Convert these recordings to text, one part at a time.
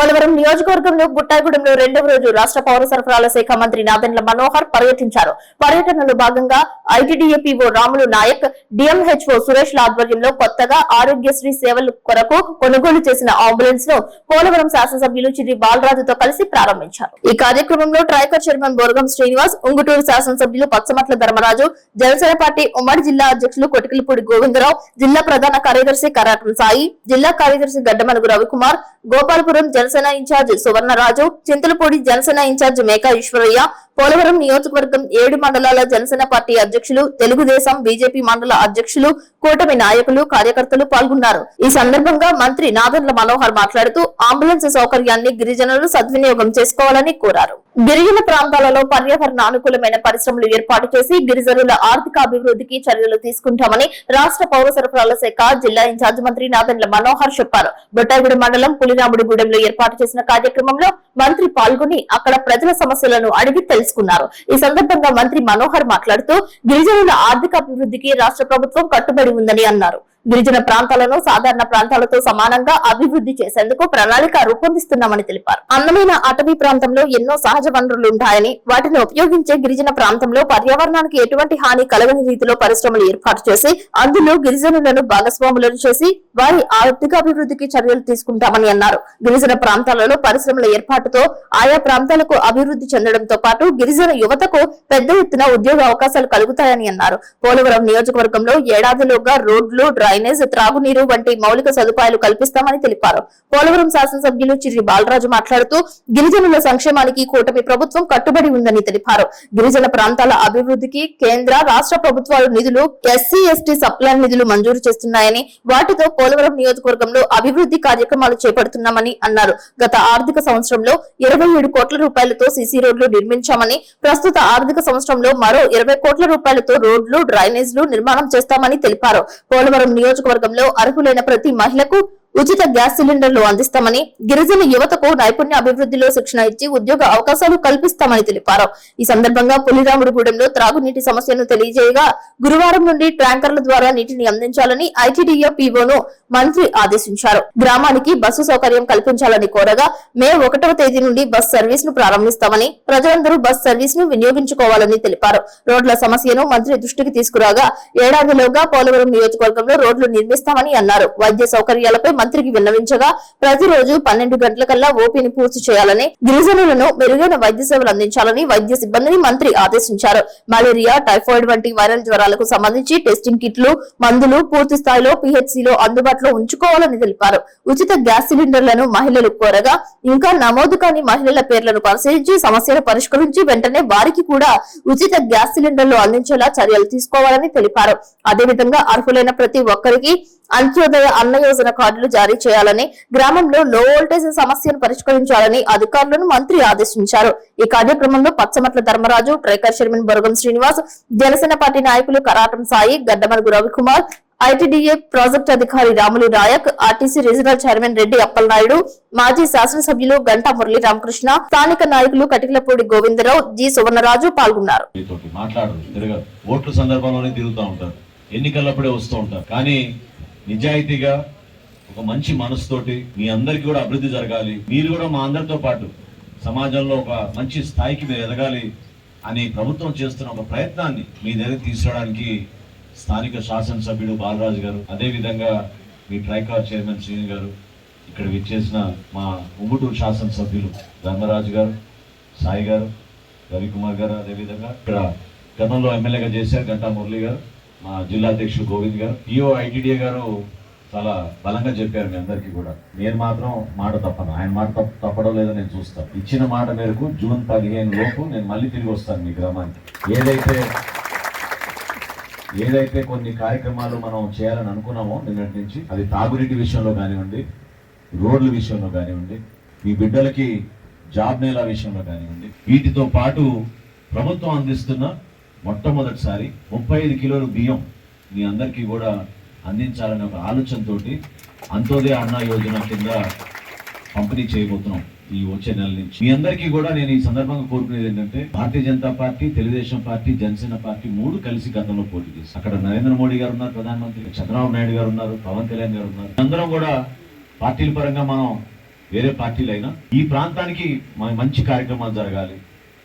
పోలవరం నియోజకవర్గంలో బుట్టాయిగూడెంలో రెండవ రోజు రాష్ట్ర పౌర సరఫరాల శాఖ మంత్రి నాదెండ్ల మనోహర్ పర్యటించారు. పర్యటనలో భాగంగా ITDA PO Ramulu Nayak, DMHO Suresh ల ఆధ్వర్యంలో కొత్తగా ఆరోగ్యశ్రీ సేవల కొరకు కొనుగోలు చేసిన అంబులెన్స్ ను పోలవరం శాసనసభ్యులు చిర్రి బాలరాజుతో కలిసి ప్రారంభించారు. ఈ కార్యక్రమంలో ట్రైకర్ చైర్మన్ బోరగం శ్రీనివాస్, ఉంగుటూరు శాసనసభ్యులు పచ్చమట్ల ధర్మరాజు, జనసేన పార్టీ ఉమ్మడి జిల్లా అధ్యక్షులు కొటికిలిపూడి గోవిందరావు, జిల్లా ప్రధాన కార్యదర్శి కరాటం సాయి, జిల్లా కార్యదర్శి గడ్డమనుగు రవికుమార్, గోపాలపురం జనసేన ఇన్ఛార్జ్ సువర్ణరాజు, చింతలపూడి జనసేన ఇన్ఛార్జ్ మేకా ఈశ్వరయ్య, పోలవరం నియోజకవర్గం 7 మండలాల జనసేన పార్టీ అధ్యక్షులు, తెలుగుదేశం, బీజేపీ మండల అధ్యక్షులు, కూటమి నాయకులు, కార్యకర్తలు పాల్గొన్నారు. ఈ సందర్భంగా మంత్రి నాదెండ్ల మనోహర్ మాట్లాడుతూ అంబులెన్స్ సౌకర్యాన్ని గిరిజనులు సద్వినియోగం చేసుకోవాలని కోరారు. గిరిజన ప్రాంతాలలో పర్యావరణ అనుకూలమైన పరిశ్రమలు ఏర్పాటు చేసి గిరిజనుల ఆర్థిక అభివృద్ధికి చర్యలు తీసుకుంటామని రాష్ట్ర పౌర సరఫరాల శాఖ జిల్లా ఇన్ఛార్జ్ మంత్రి నాదెండ్ల మనోహర్ చెప్పారు. బొట్టాయిగూడెం మండలం పులిరాముడిగూడెంలో ఏర్పాటు చేసిన కార్యక్రమంలో మంత్రి పాల్గొని అక్కడ ప్రజల సమస్యలను అడిగి తెలుసుకున్నారు. ఈ సందర్భంగా మంత్రి మనోహర్ మాట్లాడుతూ గిరిజనుల ఆర్థిక అభివృద్ధికి రాష్ట్ర ప్రభుత్వం కట్టుబడి ఉందని అన్నారు. గిరిజన ప్రాంతాలను సాధారణ ప్రాంతాలతో సమానంగా అభివృద్ధి చేసేందుకు ప్రణాళిక రూపొందిస్తున్నామని తెలిపారు. అందమైన అటవీ ప్రాంతంలో ఎన్నో సహజ వనరులు ఉంటాయని, వాటిని ఉపయోగించే గిరిజన ప్రాంతంలో పర్యావరణానికి ఎటువంటి హాని కలగని రీతిలో పరిశ్రమలు ఏర్పాటు చేసి అందులో గిరిజనులను భాగస్వాములను చేసి వారి ఆర్థిక అభివృద్ధికి చర్యలు తీసుకుంటామని అన్నారు. గిరిజన ప్రాంతాలలో పరిశ్రమల ఏర్పాటుతో ఆయా ప్రాంతాలకు అభివృద్ధి చెందడంతో పాటు గిరిజన యువతకు పెద్ద ఎత్తున ఉద్యోగ అవకాశాలు కలుగుతాయని అన్నారు. పోలవరం నియోజకవర్గంలో ఏడాదిలోగా రోడ్లు, డ్రైనేజ్, త్రాగునీరు వంటి మౌలిక సదుపాయాలు కల్పిస్తామని తెలిపారు. పోలవరం శాసనసభ్యులు చిర్రి బాలరాజు మాట్లాడుతూ గిరిజనుల సంక్షేమానికి కూటమి ప్రభుత్వం కట్టుబడి ఉందని తెలిపారు. గిరిజన ప్రాంతాల అభివృద్ధికి కేంద్ర, రాష్ట్ర ప్రభుత్వాలు నిధులు, ఎస్సీ, ఎస్టీ సప్లాన్ నిధులు మంజూరు చేస్తున్నాయని, వాటితో పోలవరం నియోజకవర్గంలో అభివృద్ధి కార్యక్రమాలు చేపడుతున్నామని అన్నారు. గత ఆర్థిక సంవత్సరంలో 27 కోట్ల రూపాయలతో సీసీ రోడ్లు నిర్మించామని, ప్రస్తుత ఆర్థిక సంవత్సరంలో మరో 20 కోట్ల రూపాయలతో రోడ్లు, డ్రైనేజ్లు నిర్మాణం చేస్తామని తెలిపారు. పోలవరం నియోజకవర్గంలో అర్హులైన ప్రతి మహిళకు ఉచిత గ్యాస్ సిలిండర్లు అందిస్తామని, గిరిజన యువతకు నైపుణ్య అభివృద్ధిలో శిక్షణ ఇచ్చి ఉద్యోగ అవకాశాలు కల్పిస్తామని తెలిపారు. ఈ సందర్భంగా పులిరాముడిగూడెంలో త్రాగునీటి సమస్యను తెలియజేయగా గురువారం నుండి ట్యాంకర్ల ద్వారా నీటిని అందించాలని ఐటీడీఏ పీఓను మంత్రి ఆదేశించారు. గ్రామానికి బస్సు సౌకర్యం కల్పించాలని కోరగా మే 1వ తేదీ నుండి బస్ సర్వీస్ ను ప్రారంభిస్తామని, ప్రజలందరూ బస్ సర్వీస్ ను వినియోగించుకోవాలని తెలిపారు. రోడ్ల సమస్యను మంత్రి దృష్టికి తీసుకురాగా ఏడాదిలోగా పోలవరం నియోజకవర్గంలో రోడ్లు నిర్మిస్తామని అన్నారు. వైద్య సౌకర్యాలపై మంత్రికి విన్నవించగా ప్రతిరోజు 12 గంటలకల్లా ఓపీని పూర్తి చేయాలని, గిరిజనులను మెరుగైన వైద్య సేవలు అందించాలని వైద్య సిబ్బందిని మంత్రి ఆదేశించారు. మలేరియా, టైఫాయిడ్ వంటి వైరల్ జ్వరాలకు సంబంధించి టెస్టింగ్ కిట్లు, మందులు పూర్తి స్థాయిలో పీహెచ్సీలో అందుబాటులో ఉంచుకోవాలని తెలిపారు. ఉచిత గ్యాస్ సిలిండర్లను మహిళలు కోరగా ఇంకా నమోదు కాని మహిళల పేర్లను పరిశీలించి సమస్యను పరిష్కరించి వెంటనే వారికి కూడా ఉచిత గ్యాస్ సిలిండర్లు అందించేలా చర్యలు తీసుకోవాలని తెలిపారు. అదేవిధంగా అర్హులైన ప్రతి ఒక్కరికి అంత్యోదయ అన్న యోజన కార్డులు జారీ చేయాలని, గ్రామంలో లో వోల్టేజ్ సమస్యను పరిష్కరించాలని అధికారులను మంత్రి ఆదేశించారు. ఈ కార్యక్రమంలో Pachchamatla Dharmaraju, TRICOR chairman Boragam Srinivas, Janasena party నాయకులు కరాటం సాయి, గడ్డమనుగు రవికుమార్, ఐటీడీఏ ప్రాజెక్టు అధికారి Ramulu Nayak, RTC regional chairman Reddy Appalanaidu, మాజీ శాసనసభ్యులు గంటా మురళీ రామకృష్ణ, స్థానిక నాయకులు కటికలపూడి గోవిందరావు, జి సువర్ణరాజు పాల్గొన్నారు. ఎన్నికలప్పుడే వస్తూ ఉంటారు, కానీ నిజాయితీగా ఒక మంచి మనసుతోటి మీ అందరికీ కూడా అభివృద్ధి జరగాలి, మీరు కూడా మా అందరితో పాటు సమాజంలో ఒక మంచి స్థాయికి మీరు ఎదగాలి అని ప్రభుత్వం చేస్తున్న ఒక ప్రయత్నాన్ని మీ దగ్గర తీసుకురావడానికి స్థానిక శాసనసభ్యుడు బాలరాజు గారు, అదేవిధంగా మీ ట్రైకార్ చైర్మన్ శ్రీని గారు, ఇక్కడ విచ్చేసిన మా ఉంగుటూరు శాసనసభ్యులు ధర్మరాజు గారు, సాయి గారు, రవికుమార్ గారు, అదేవిధంగా ఇక్కడ గతంలో ఎమ్మెల్యేగా చేశారు గంటా మురళి గారు, మా జిల్లా అధ్యక్షుడు గోవింద్ గారు, పిఓ ఐటీడీఏ గారు చాలా బలంగా చెప్పారు మీ అందరికీ కూడా. నేను మాత్రం మాట తప్పను, ఆయన మాట తప్పడం లేదో నేను చూస్తాను. ఇచ్చిన మాట మేరకు జూన్ 15 లోపు నేను మళ్ళీ తిరిగి వస్తాను మీ గ్రామానికి. ఏదైతే కొన్ని కార్యక్రమాలు మనం చేయాలని అనుకున్నామో నిన్నటి నుంచి, అది తాగునీటి విషయంలో కానివ్వండి, రోడ్ల విషయంలో కానివ్వండి, మీ బిడ్డలకి జాబ్ మేళా విషయంలో కానివ్వండి, వీటితో పాటు ప్రభుత్వం అందిస్తున్న మొట్టమొదటిసారి 35 కిలోల బియ్యం మీ అందరికీ కూడా అందించాలనే ఒక ఆలోచనతోటి అంత్యోదయ అన్న యోజన కింద పంపిణీ చేయబోతున్నాం ఈ వచ్చే నెల నుంచి. మీ అందరికీ కూడా నేను ఈ సందర్భంగా కోరుకునేది ఏంటంటే, Bharatiya Janata party, Telugu Desam party, Janasena party 3 కలిసి గతంలో పోటీ చేస్తారు. అక్కడ నరేంద్ర మోడీ గారు ఉన్నారు, ప్రధానమంత్రి చంద్రబాబు నాయుడు గారు ఉన్నారు, పవన్ కళ్యాణ్ గారు ఉన్నారు. అందరం కూడా పార్టీల పరంగా మనం వేరే పార్టీలైనా ఈ ప్రాంతానికి మంచి కార్యక్రమాలు జరగాలి,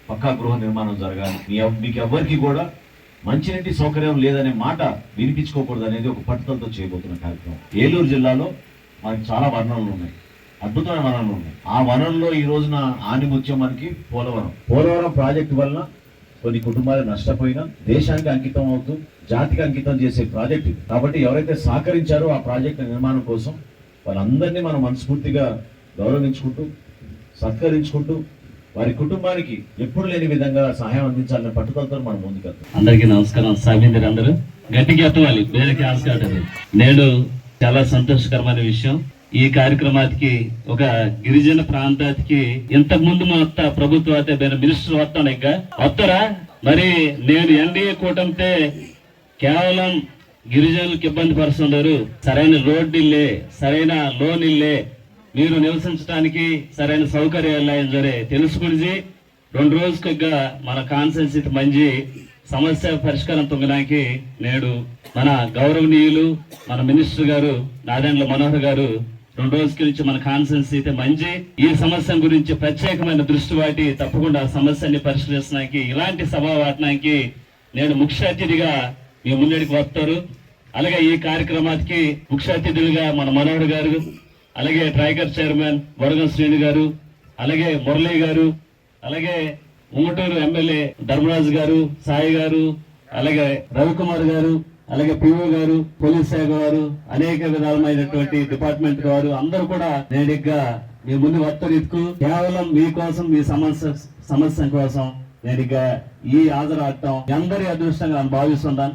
పక్కా గృహ నిర్మాణం జరగాలి, మీకు ఎవ్వరికి కూడా మంచినీటి సౌకర్యం లేదనే మాట వినిపించుకోకూడదు అనేది ఒక పట్టుదలతో చేయబోతున్న కార్యక్రమం. ఏలూరు జిల్లాలో మనకి చాలా వనరులు ఉన్నాయి, అద్భుతమైన వనరులు ఉన్నాయి. ఆ వనరుల్లో ఈ రోజున ఆనిముత్యం మనకి పోలవరం ప్రాజెక్టు వలన కొన్ని కుటుంబాలు నష్టపోయినా దేశానికి అంకితం అవుతూ జాతికి అంకితం చేసే ప్రాజెక్ట్ ఇది. కాబట్టి ఎవరైతే సహకరించారో ఆ ప్రాజెక్టు నిర్మాణం కోసం వాళ్ళందరినీ మనం మనస్ఫూర్తిగా గౌరవించుకుంటూ సత్కరించుకుంటూ వారి కుటుంబానికి ఎప్పుడు లేని విధంగా సహాయం అందించాలనే పట్టుదలతో మనం ముందుకెళ్తాం. అందరికీ నమస్కారం. సామీందరు అందరూ గట్టిగా ఎత్తవాలి, వేరే క్లాస్ కాదు. నేడు చాలా సంతోషకరమైన విషయం. ఈ కార్యక్రమానికి ఒక గిరిజన ప్రాంతానికి ఇంతకు ముందు మొత్తం ప్రభుత్వ మినిస్టర్ వస్తారా మరి నేను ఎన్డీఏ కూటమితే కేవలం గిరిజనులకు ఇబ్బంది పరుస్తున్నారు. సరైన రోడ్డు ఇల్లే, సరైన లోన్ ఇల్లే, మీరు నివసించడానికి సరైన సౌకర్యాలు సరే తెలుసుకుని 2 రోజులుగా మన కాన్సెన్సీ మంచి సమస్య పరిష్కారం తొంగడానికి నేడు మన గౌరవనీయులు మన మినిస్టర్ గారు నాదెండ్ల మనోహర్ గారు 2 రోజుల నుంచి మన కాన్సెన్సీ అయితే మంచి ఈ సమస్య గురించి ప్రత్యేకమైన దృష్టి వాటి తప్పకుండా ఆ సమస్యని పరిష్కరించడానికి ఇలాంటి సభా వాటనానికి నేను ముఖ్య అతిథిగా మీ ముందడికి వస్తారు. అలాగే ఈ కార్యక్రమానికి ముఖ్య అతిథులుగా మన మనోహర్ గారు, అలాగే ట్రైగర్ చైర్మన్ వరగం శ్రీని గారు, అలాగే మురళీ గారు, అలాగే ఉంగటూరు ఎమ్మెల్యే ధర్మరాజు గారు, సాయి గారు, అలాగే రవికుమార్ గారు, అలాగే పిఓ గారు, పోలీస్ శాఖ వారు, అనేక విధాలమైనటువంటి డిపార్ట్మెంట్ వారు అందరూ కూడా నేరుగా మీ ముందు వత్తరికు కేవలం మీకోసం మీ సమస్య కోసం నేరుగా ఈ హాజరాడటం అందరి అదృష్టంగా భావిస్తున్నాను.